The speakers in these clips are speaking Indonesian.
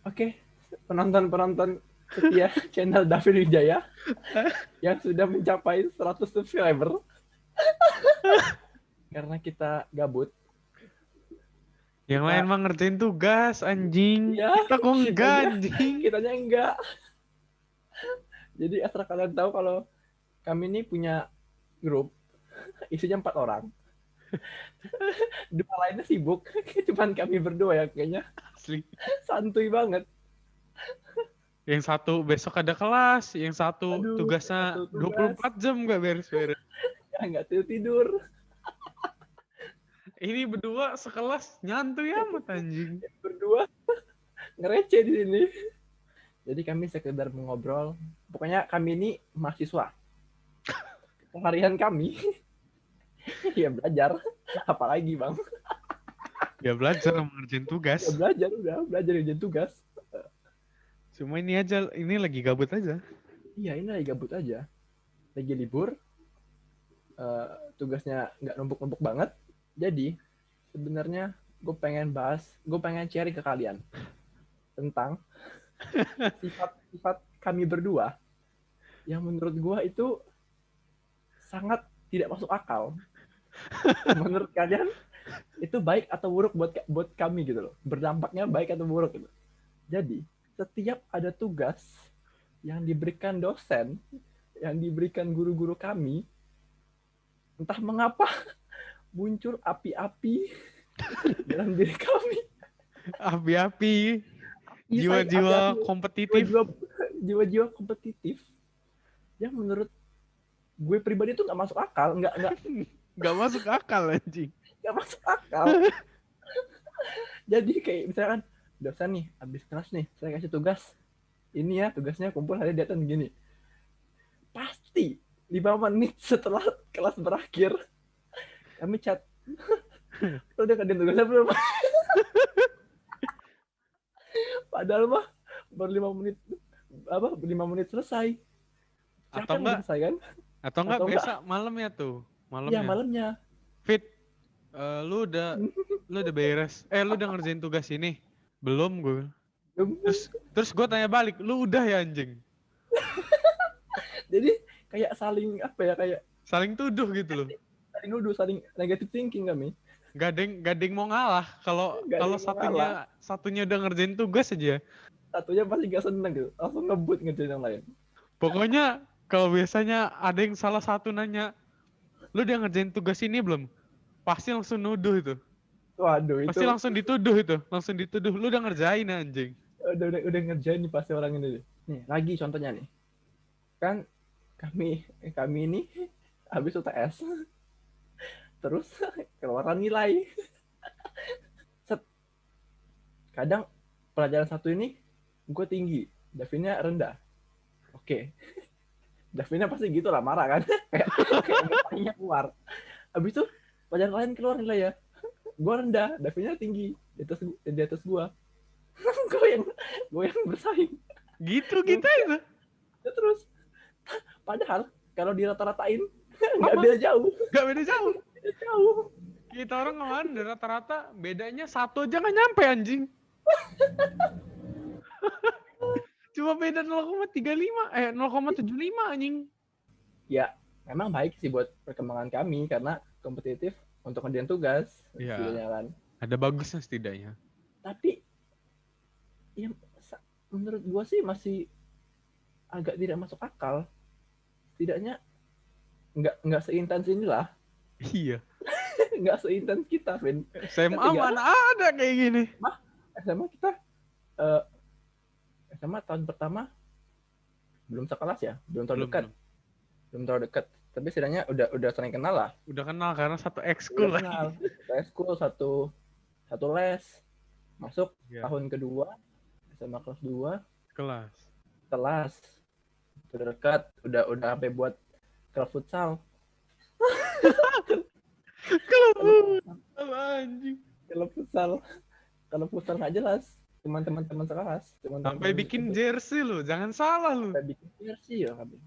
Oke, penonton-penonton setia channel David Wijaya yang sudah mencapai 100 subscriber karena kita gabut. Yang lain Kita mah ngerjain tugas, anjing. ya Kita kok enggak, kitanya anjing. kitanya enggak. Jadi asal kalian tahu kalau kami ini punya grup isinya 4 orang. Dua lainnya sibuk, cuman kami berdua ya kayaknya Asli. santuy banget. Yang satu besok ada kelas, yang satu Aduh, satu tugasnya tugas 24 jam nggak beres-beres. ya nggak tidur tidur. Ini berdua sekelas nyantuy amat, anjing. Berdua ngereceh di sini. Jadi kami sekedar mengobrol. Pokoknya kami ini mahasiswa. Harian kami ya belajar. Apalagi bang? Ya belajar mengerjain Ya tugas. belajar udah belajar kerja tugas. Cuma ini aja, ini lagi gabut aja. Iya ini lagi gabut aja. Lagi libur. Tugasnya nggak numpuk-numpuk banget. Jadi sebenarnya gue pengen sharing ke kalian tentang sifat-sifat kami berdua yang menurut gue itu sangat tidak masuk akal. Menurut kalian itu baik atau buruk buat kami gitu loh. Berdampaknya baik atau buruk gitu. Jadi, setiap ada tugas yang diberikan dosen, yang diberikan guru-guru kami, entah mengapa muncul api-api dalam diri kami. Api-api, Api-api, jiwa-jiwa kompetitif. jiwa-jiwa kompetitif yang menurut gue pribadi itu nggak masuk akal, Nggak masuk akal, anjing. nggak masuk akal. Jadi kayak misalkan dosen nih, habis kelas nih, saya kasih tugas. Ini ya tugasnya kumpul hari datang gini. Pasti 5 menit setelah kelas berakhir kami chat. Lo udah kerjain tugasnya belum? Padahal mah baru 5 menit, apa 5 menit selesai. Atau Siapa yang enggak, selesai kan? atau enggak Atau enggak? biasa malamnya tuh. Iya Malamnya. malamnya. Fit, lu udah beres. Lu udah ngerjain tugas ini? Belum gue. Terus gue tanya balik, lu udah ya, anjing? Jadi kayak saling apa ya, kayak Saling tuduh gitu loh. saling nuduh, saling negative thinking kami. Gak ada yang mau ngalah. Kalau Gak ada kalau yang mau ngalah. satunya udah ngerjain tugas aja. Satunya pasti gak seneng gitu, langsung ngebut ngerjain yang lain. Pokoknya kalau biasanya ada yang salah satu nanya, lu udah ngerjain tugas ini belum? Pasti langsung nuduh itu. Waduh itu Pasti langsung dituduh itu. Langsung dituduh, lu udah ngerjain, anjing. udah ngerjain nih pasti orang ini. Nih lagi contohnya nih. Kan kami ini habis UTS terus keluaran nilai. Set. Kadang pelajaran satu ini gue tinggi, Davinnya rendah. Oke. Davinnya pasti gitu lah, marah kan. kayak mukanya keluar. Habis itu pelajaran lain keluar nilai ya. Gue rendah, Davinnya tinggi di atas gue. gue yang bersaing. Gitu kita itu. Terus padahal kalau dirata-ratain nggak Sama, beda jauh. gak beda jauh. Beda jauh. Kita orang kemarin rata-rata bedanya satu aja gak nyampe, anjing. Cuma beda 0,35, 0,75, anjing. Ya memang baik sih buat perkembangan kami karena kompetitif untuk ngerjain tugas Iya, setidaknya kan. ada bagusnya setidaknya. Tapi ya menurut gua sih masih agak tidak masuk akal. Setidaknya nggak seintens inilah. Iya. Nggak seintens kita, Vin. SMA mana ada kayak gini. Mah SMA kita uh, SMA tahun pertama belum sekelas ya, belum terlalu dekat. Belum terlalu dekat. Tapi setidaknya udah sering kenal lah. Udah kenal karena satu ekskul lah. Ekskul satu les. Masuk tahun kedua SMA kelas 2 kelas udah dekat, udah sampai buat klub futsal. Klub futsal nggak jelas, cuman teman-teman sekelas, sampai bikin jersey lu, jangan salah lu. Sampai bikin jersey ya kami.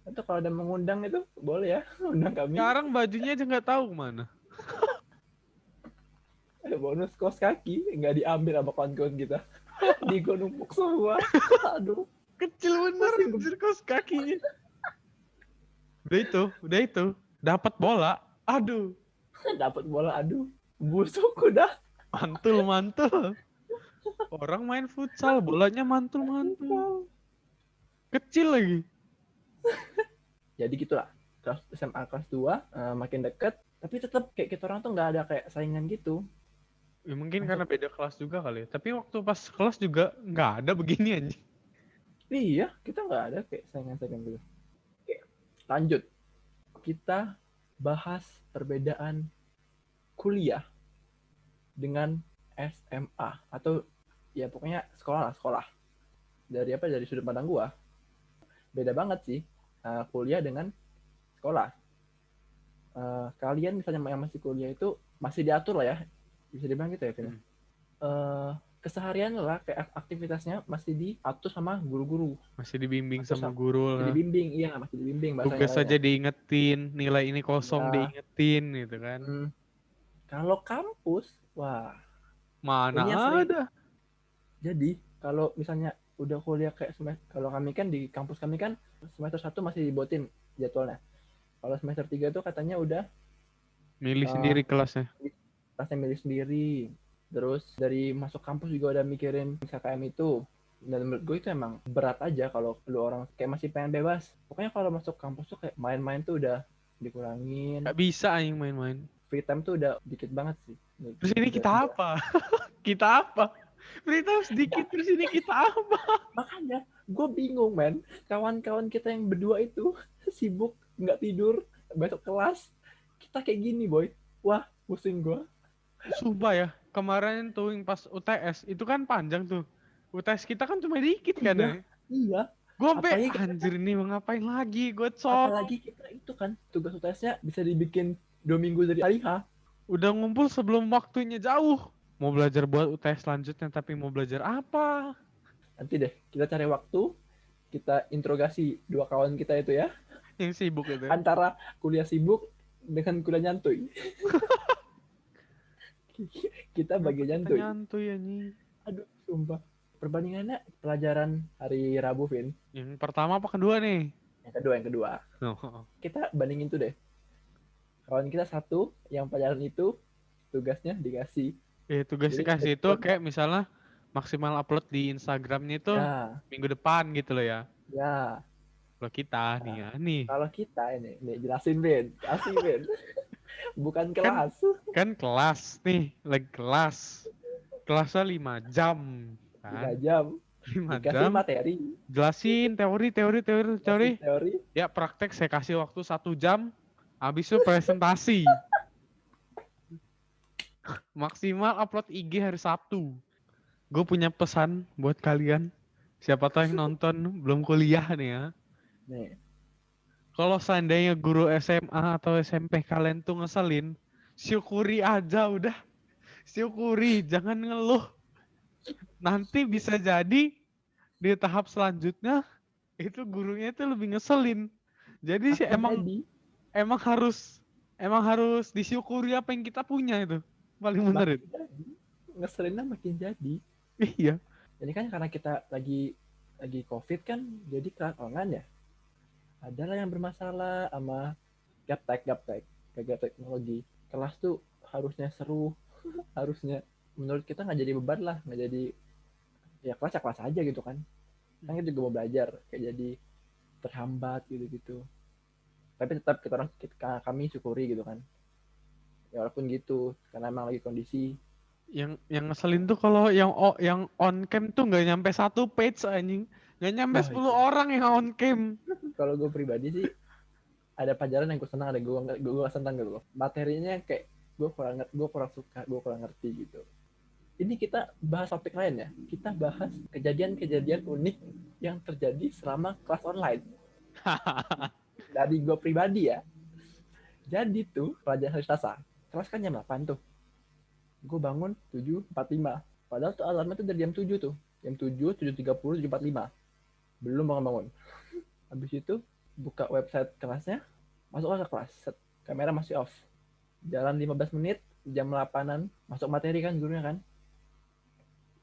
Itu kalau ada mengundang itu boleh ya, undang kami. Sekarang bajunya aja nggak tahu kemana. Ada bonus kos kaki nggak diambil sama kawan-kawan kita. Di gue numpuk semua. Aduh. Kecil bener Pusing gua. anjir kaos kakinya. Udah itu. Dapat bola. Aduh, Dapat bola, aduh. Busuk udah. mantul. Orang main futsal, bolanya mantul. Kecil lagi. Jadi gitulah. Kelas SMA kelas 2 makin deket. Tapi tetap kayak kita orang tuh nggak ada kayak saingan gitu. Ya, mungkin Masuk. karena beda kelas juga kali ya. Tapi waktu pas kelas juga nggak ada begini anjing. Iya, kita nggak ada kayak saingan-saingan gitu. Oke, lanjut. Kita bahas perbedaan kuliah dengan SMA atau ya pokoknya sekolah. Dari sudut pandang gua beda banget sih kuliah dengan sekolah. Kalian misalnya yang masih kuliah itu masih diatur lah ya, bisa dibilang gitu ya, Vin. Keseharian lah kayak aktivitasnya masih diatur sama guru-guru. Masih dibimbing Atau sama guru lah. Masih dibimbing bahasa Tugas yang saja lainnya. diingetin, nilai ini kosong Ya. diingetin gitu kan. Kalau kampus, wah, Mana ini yang sering. ada. Jadi kalau misalnya udah kuliah kayak semester, kalau kami kan di kampus kami kan semester 1 masih dibuatin jadwalnya. Kalau semester 3 itu katanya udah Milih sendiri kelasnya. milih sendiri. Terus dari masuk kampus juga udah mikirin KKM itu. Dan menurut gue itu emang berat aja kalau lu orang kayak masih pengen bebas. Pokoknya kalau masuk kampus tuh kayak main-main tuh udah dikurangin. Gak bisa anjing main-main. Free time tuh udah dikit banget sih. Terus ini kita apa? Kita apa? Free time sedikit, terus ini kita apa? Makanya gue bingung, men. Kawan-kawan kita yang berdua itu sibuk, nggak tidur, besok kelas. Kita kayak gini, boy. Wah, pusing gue. Sumpah ya, kemarin tuh yang pas UTS, itu kan panjang tuh. UTS kita kan cuma dikit kan ya? Iya. Gue Apalagi anjir nih mau ngapain lagi, gue apalagi kita itu kan tugas UTS-nya bisa dibikin 2 minggu dari hari H. Udah ngumpul sebelum waktunya jauh. Mau belajar buat UTS selanjutnya, tapi mau belajar apa? Nanti deh, kita cari waktu, kita interogasi 2 kawan kita itu ya. Yang sibuk itu. Antara kuliah sibuk dengan kuliah nyantuy. Kita bagi nyantuy. Nyantuy anjing. Aduh, sumpah. Perbandingannya pelajaran hari Rabu, Vin. Yang pertama apa kedua nih? Yang kedua. Oh. Kita bandingin tuh deh. Kawan kita satu, yang pelajaran itu tugasnya dikasih. Tugas dikasih itu kayak misalnya maksimal upload di Instagramnya itu minggu depan gitu loh ya. Ya. Kalau kita nih. Kalau kita ini jelasin, Ben. Bukan kelas. Kan kelas nih, lagi kelas. Kelasnya 5 jam. Kan? 5 jam. 5 Dikasih jam. materi. Jelasin teori. Ya praktek saya kasih waktu 1 jam. Habis itu presentasi. Maksimal upload IG hari Sabtu. Gue punya pesan buat kalian. Siapa tahu yang nonton belum kuliah nih ya. Nih. Kalau seandainya guru SMA atau SMP kalian tuh ngeselin, syukuri aja udah. Syukuri, jangan ngeluh. Nanti bisa jadi di tahap selanjutnya itu gurunya itu lebih ngeselin. Jadi sih emang harus disyukuri apa yang kita punya itu. Paling bener itu. Ngeselinnya makin jadi. Iya. Jadi kan karena kita lagi COVID kan, jadi kelas online ya. Adalah yang bermasalah sama gaptek teknologi. Kelas tuh harusnya seru, harusnya menurut kita nggak jadi beban lah, nggak jadi ya kelas aja gitu kan. Kan kita juga mau belajar, kayak jadi terhambat gitu. Tapi tetap kami syukuri gitu kan. Ya walaupun gitu, karena emang lagi kondisi. Yang ngeselin tuh kalau yang on cam tuh nggak nyampe 1 page anjing, nggak nyampe 10 orang yang on cam. Kalau gue pribadi sih ada pelajaran yang gue senang, ada gue senang gitu loh. Materinya kayak gue kurang suka, gue kurang ngerti gitu. Ini kita bahas topik lain ya. Kita bahas kejadian-kejadian unik yang terjadi selama kelas online. Dari gue pribadi ya. Jadi tuh pelajaran hari Selasa, kelas kan jam 8 tuh. Gue bangun 7.45. Padahal tuh alarmnya tuh dari jam 7 tuh. Jam 7, 7.30, 7.45. Belum bangun-bangun. Habis itu buka website kelasnya, masuk ke kelas. Kamera masih off. Jalan 15 menit, jam 8-an, masuk materi kan gurunya kan.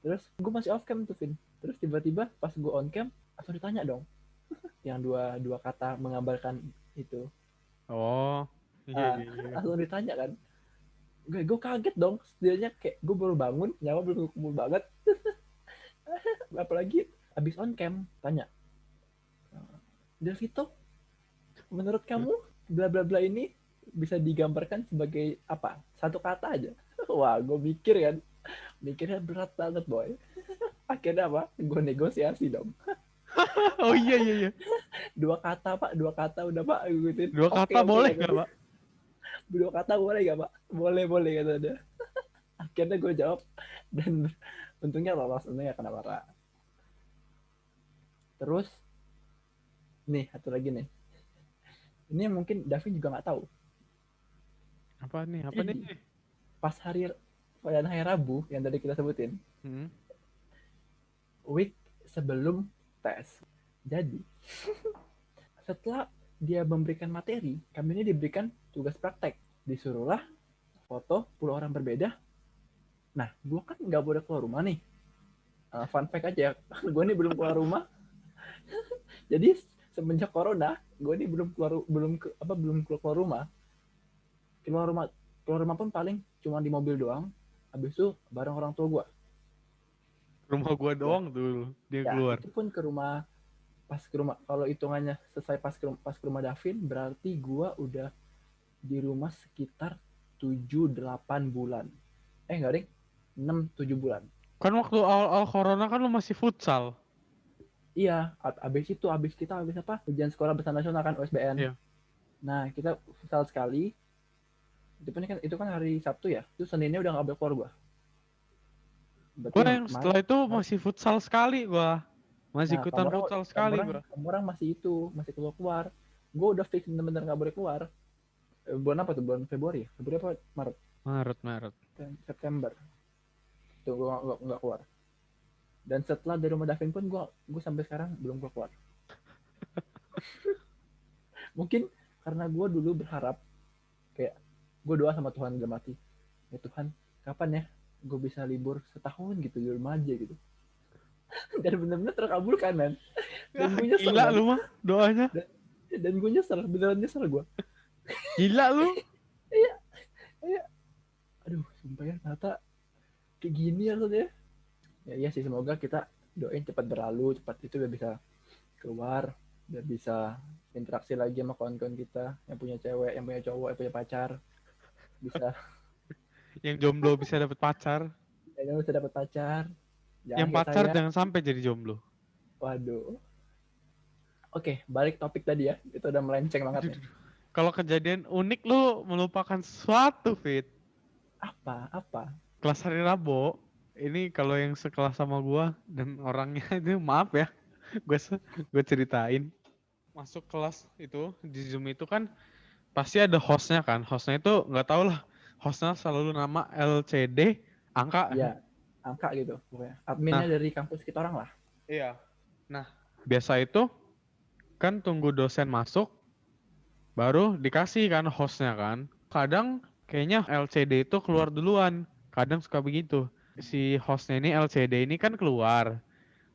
Terus gue masih off cam tuh, Vin. Terus tiba-tiba pas gue on cam, langsung ditanya dong. Yang dua kata menggambarkan itu. Oh, iya Ah, iya iya. langsung ditanya kan. Gue kaget dong. Setidaknya kayak gue baru bangun, nyawa belum kumpul banget. Apalagi abis on cam, tanya. Delvito, menurut kamu bla bla bla ini bisa digambarkan sebagai apa? Satu kata aja. Wah, gue mikir kan. Mikirnya berat banget, boy. Akhirnya apa? Gue negosiasi dong. Oh iya iya iya. Dua kata, Pak. Dua kata udah, Pak. Gue gituin. Dua Oke, kata oke, boleh kata nggak, dia. Pak? Dua kata boleh gak, Pak? Boleh, boleh, kata dia. Akhirnya gue jawab. Dan untungnya lolos. Untungnya kena marah. Terus, nih, satu lagi nih. Ini mungkin Davin juga nggak tahu. Apa nih? Apa nih? Jadi, pas pada hari Rabu yang tadi kita sebutin, Hmm. week sebelum tes. Jadi, setelah dia memberikan materi, kami ini diberikan tugas praktek. Disuruhlah foto 10 orang berbeda. Nah, gue kan nggak boleh keluar rumah nih. Fun fact aja, gue ini belum keluar rumah. Jadi semenjak corona, gue ini belum keluar rumah. Keluar rumah keluar rumah pun paling cuma di mobil doang. Habis itu bareng orang tua gue. Rumah gua Ya, doang tuh dia ya keluar. itu pun ke rumah kalau hitungannya selesai pas ke rumah Davin berarti gue udah di rumah sekitar 7-8 bulan. Enggak deh, 6-7 bulan. Kan waktu awal-awal corona kan lu masih futsal. Iya, abis kita abis apa? Ujian sekolah besar nasional kan, USBN. Iya. Nah, kita futsal sekali. Itu kan hari Sabtu ya. Itu Seninnya udah nggak boleh keluar gua. Berarti Gua yang Maret, setelah itu Maret. masih futsal sekali gua. Masih Nah, ikutan futsal sekali gua. kamu orang masih keluar keluar. Gue udah fix bener-bener nggak boleh keluar. Bulan apa tuh? Bulan Februari ya? Februari apa Maret? Maret, Maret. September. Tuh gue nggak keluar. Dan setelah dari rumah Davin pun gue sampai sekarang belum keluar. Mungkin karena gue dulu berharap kayak gue doa sama Tuhan dalam hati, ya Tuhan kapan ya gue bisa libur setahun gitu di rumah aja gitu. Dan benar-benar terkabulkan, man. Ya, Dan gue nyesel, gila man. lu mah doanya. Dan gue nyesel, beneran nyesel gue. Gila lu. Iya, iya. Aduh, sumpah ya, ternyata kayak gini ya maksudnya. Ya iya sih, semoga kita doain cepat berlalu, cepat itu biar bisa keluar, biar bisa interaksi lagi sama kawan-kawan kita yang punya cewek, yang punya cowok, yang punya pacar, bisa Yang jomblo bisa dapet pacar. yang bisa dapat pacar, jangan Yang kayak pacar saya. jangan sampai jadi jomblo. Waduh. Oke, balik topik tadi ya. Itu udah melenceng banget Aduh, nih. aduh. Kalau kejadian unik lu melupakan sesuatu, Fit. Apa? Apa? Kelas hari Rabu, ini kalau yang sekelas sama gua dan orangnya itu maaf ya, gue gue ceritain. Masuk kelas itu di Zoom itu kan pasti ada hostnya kan. Hostnya itu nggak tahu lah. Hostnya selalu nama LCD angka. Iya, angka gitu pokoknya. Adminnya Nah, dari kampus kita orang lah. iya. Nah, biasa itu kan tunggu dosen masuk baru dikasih kan hostnya kan. Kadang kayaknya LCD itu keluar duluan. Kadang suka begitu. Si hostnya ini LCD ini kan keluar.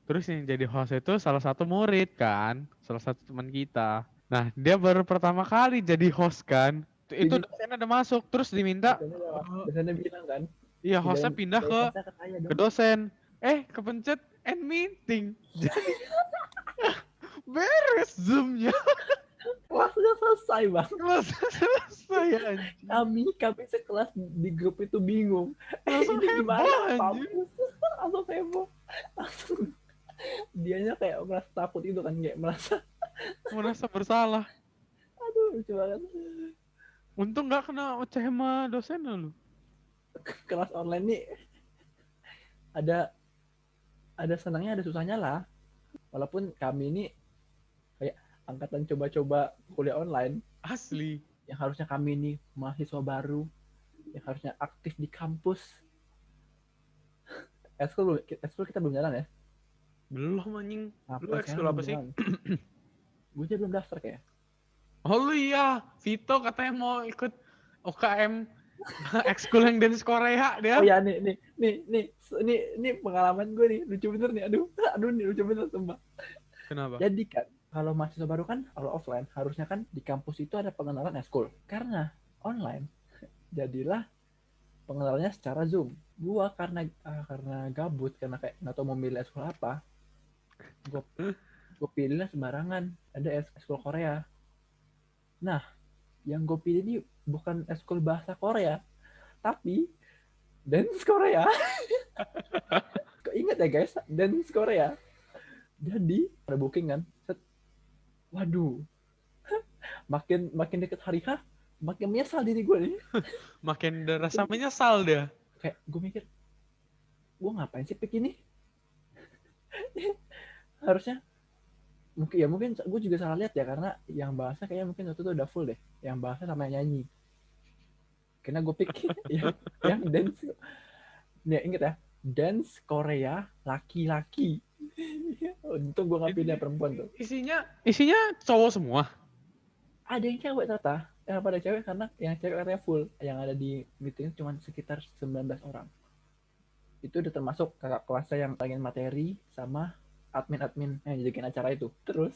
Terus yang jadi host itu salah satu murid kan. Salah satu teman kita. Nah, dia baru pertama kali jadi host kan. Itu Diminta, dosen ada masuk. Terus diminta, biasanya bilang kan, iya hostnya pindahin, pindah pindahin hostnya ke saya ke dong. dosen. Kepencet end meeting. Jadi beres Zoom-nya. Wah, sudah selesai, Bang. Kelas selesai anjing. Kami sekelas di grup itu bingung. Langsung Ini heboh gimana, Pak? anjing. Langsung heboh. Langsung dianya kayak merasa takut itu kan, kayak Merasa bersalah. aduh lucu banget. Untung nggak kena oceh sama dosen lu. Kelas online nih ada senangnya ada susahnya lah. Walaupun kami ini kayak angkatan coba-coba kuliah online Asli. yang harusnya kami ini mahasiswa baru yang harusnya aktif di kampus. Eskul kita belum jalan ya. Belum anjing. Lu Sampai sekarang ekskul apa belum sih? jalan. Gue belum daftar kayak. Oh lu iya, Vito katanya mau ikut OKM Ekskul yang dance Korea dia. Oh ya, nih pengalaman gue nih, lucu bener nih. Aduh nih lucu bener sumpah. Kenapa? Jadi kan kalau mahasiswa baru kan kalau offline harusnya kan di kampus itu ada pengenalan eskul. Karena online jadilah pengenalannya secara Zoom. Gua karena gabut karena kayak nggak tahu mau milih eskul apa, gue gue pilihnya sembarangan. Ada eskul Korea. Nah, yang gue pilih ini bukan eskul bahasa Korea, tapi dance Korea. Kok inget ya guys, dance Korea. Jadi ada booking kan. Set. Waduh, makin makin deket hari H, makin menyesal diri gue nih. Makin ada rasa menyesal dia. Kayak gue mikir, gue ngapain sih pick ini? Harusnya mungkin gue juga salah lihat ya, karena yang bahasa kayaknya mungkin waktu itu udah full deh, yang bahasa sama yang nyanyi. Karena gue pick yang dance. Nih inget ya, dance Korea laki-laki. Untung gue nggak pilih yang perempuan tuh. Isinya cowok semua. Ada yang cewek ternyata, yang pada cewek, karena yang cewek katanya full. Yang ada di meeting cuma sekitar 19 orang. Itu udah termasuk kakak kelasnya yang pengen materi sama admin-admin yang jadikan acara itu. Terus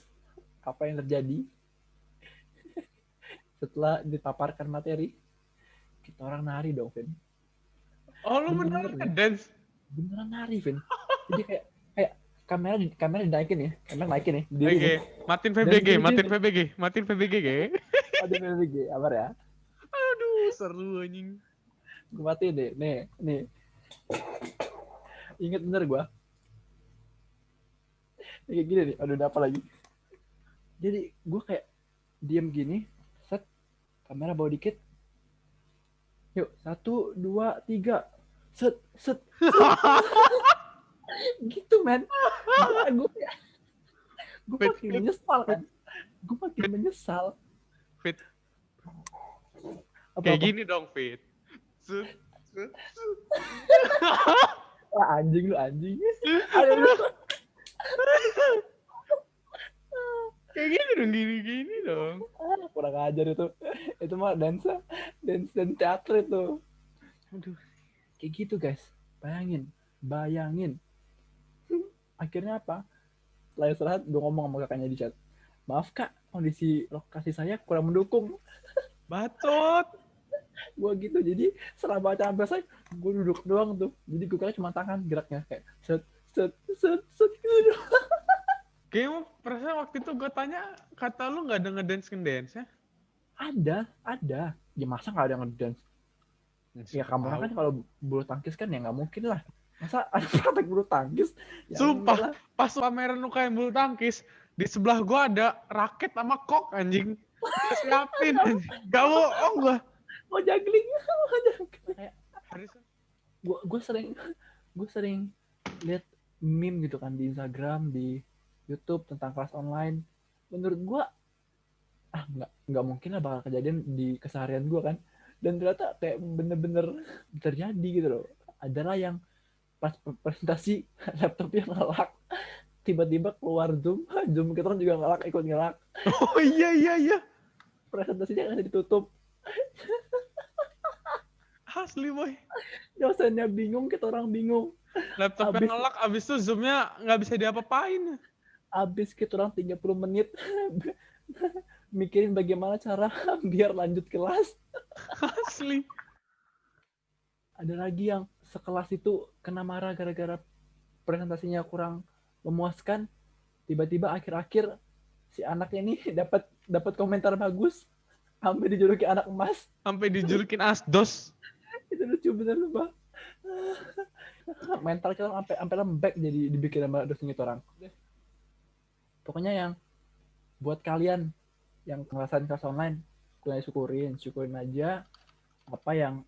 apa yang terjadi setelah dipaparkan materi, kita orang nari dong, Vin. Oh, lu Bener-bener beneran nih, dance? beneran nari, Vin. Jadi kayak kamera dinaikin ya, kamera naikin ya, diri Oke, nih. matiin Dan VBG, gini-gini, matiin VBG, ge. ada BBG, apa ya? Aduh, seru anjing. Gue matiin deh, nih. Ingat bener gue, kayak gini nih, aduh apa lagi. Jadi gue kayak diem gini, set, kamera bawa dikit, yuk 1, 2, 3, set set set. Gitu men. Gue makin menyesal kan, gue makin menyesal. Fit, Apa kayak gini dong, Fit. Set. Anjing lu anjing. Aduh. Kayak gini dong, gini dong. Kurang ajar itu. Itu mah dance dan teater itu. Aduh. Kayak gitu guys. Bayangin. Akhirnya apa? Setelah istirahat gue ngomong sama kakaknya di chat. Maaf kak, kondisi lokasi saya kurang mendukung. Bacot. Gue gitu, jadi selama acara selesai gue duduk doang tuh. Jadi gue kira cuma tangan geraknya kayak set set set set gitu. Kayaknya perasaan waktu itu gue tanya, kata lu gak ada ngedance ya? Ada. Ya masa nggak ada ngedance? Ya kamu orang kan kalau bulu tangkis kan ya nggak mungkin lah. Masa ada praktek bulu tangkis? Ya sumpah, pas pameran UKM bulu tangkis, di sebelah gua ada raket sama kok anjing. Dia siapin anjing. Gak bohong gua. Mau juggling. Kayak Harrison. gue sering lihat meme gitu kan di Instagram, di YouTube tentang kelas online. Menurut gue nggak mungkin lah bakal kejadian di keseharian gue kan. Dan ternyata kayak bener-bener terjadi gitu loh. Adalah yang pas presentasi laptopnya ngelak, tiba-tiba keluar Zoom kita kan juga ngelak, ikut ngelak. Oh iya. Presentasinya nggak ditutup. Asli boy. Dosennya bingung, kita orang bingung. Laptopnya ngelak, abis itu Zoomnya nggak bisa diapa-apain. Abis kita orang 30 menit mikirin bagaimana cara biar lanjut kelas. Asli. Ada lagi yang sekelas itu kena marah gara-gara presentasinya kurang memuaskan. Tiba-tiba akhir-akhir si anaknya ini dapat komentar bagus, sampai dijuluki anak emas. Sampai dijulukin asdos. Itu lucu bener lupa. Mental kita sampai lembek jadi dibikin sama dosen itu orang. Pokoknya yang buat kalian yang ngerasain kelas online, kalian syukurin aja apa yang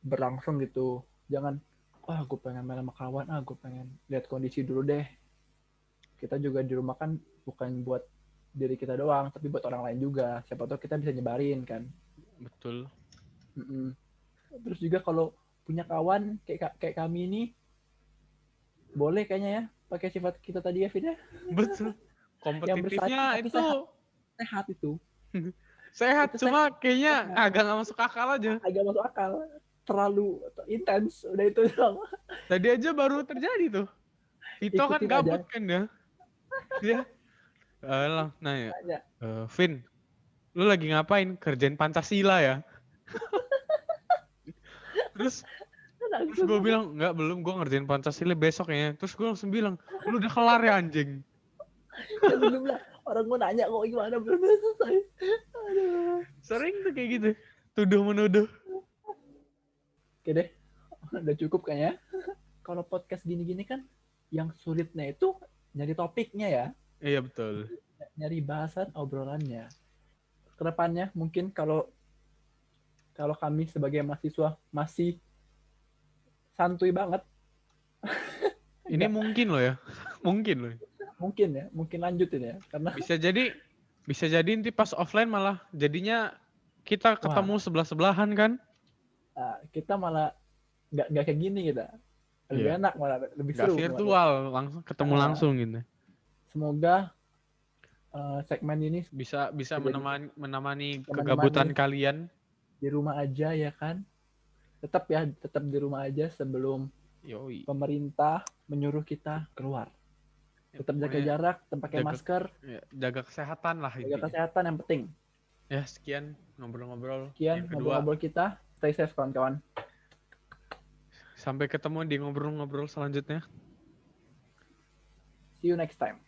berlangsung gitu. Jangan gue pengen main sama kawan, gue pengen lihat kondisi dulu deh. Kita juga di rumah kan bukan buat diri kita doang, tapi buat orang lain juga. Siapa tahu kita bisa nyebarin kan. Betul. Terus juga kalau punya kawan kayak kami ini, boleh kayaknya ya pakai sifat kita tadi ya, Vin ya. Betul. Kompetitifnya itu sehat itu. Sehat, Itu cuma sehat. kayaknya agak nggak masuk akal aja. Agak masuk akal. Terlalu intens. Udah itu doang. Tadi aja baru terjadi tuh. Vito kan Ikutin aja. gabut kan ya. Dia alah, nanya, Tanya. Vin, lu lagi ngapain? Kerjain Pancasila ya? Terus terus Langsung. gue bilang, enggak, belum, gue ngerjain Pancasila besok ya. Terus gue langsung bilang, lu udah kelar ya anjing? Ya belum lah. Orang gue nanya kok gimana belum selesai. Aduh. Sering tuh kayak gitu. Tuduh menuduh. Oke deh. Udah cukup kayaknya. Kalau podcast gini-gini kan yang sulitnya itu nyari topiknya ya. Iya betul. Nyari bahasan obrolannya. Kedepannya mungkin kalau kami sebagai mahasiswa masih santuy banget, Ini enggak, mungkin loh ya. Mungkin loh. mungkin lanjutin ya, karena Bisa jadi nanti pas offline malah jadinya kita ketemu wah, sebelah-sebelahan kan? kita malah nggak kayak gini kita, lebih Iya. enak malah, lebih Nggak seru kemarin. virtual, langsung ketemu Ah, langsung gitu. semoga segmen ini Bisa bisa jadi menemani kegabutan menemani kalian. di rumah aja ya kan, tetap di rumah aja sebelum Yoi. pemerintah menyuruh kita keluar. Ya, Tetap jaga pokoknya jarak, tetap pakai jaga masker, ya, jaga kesehatan lah jaga intinya. kesehatan yang penting. Ya, sekian ngobrol-ngobrol. Sekian Yang kedua, ngobrol-ngobrol kita, stay safe kawan-kawan. sampai ketemu di ngobrol-ngobrol selanjutnya. See you next time.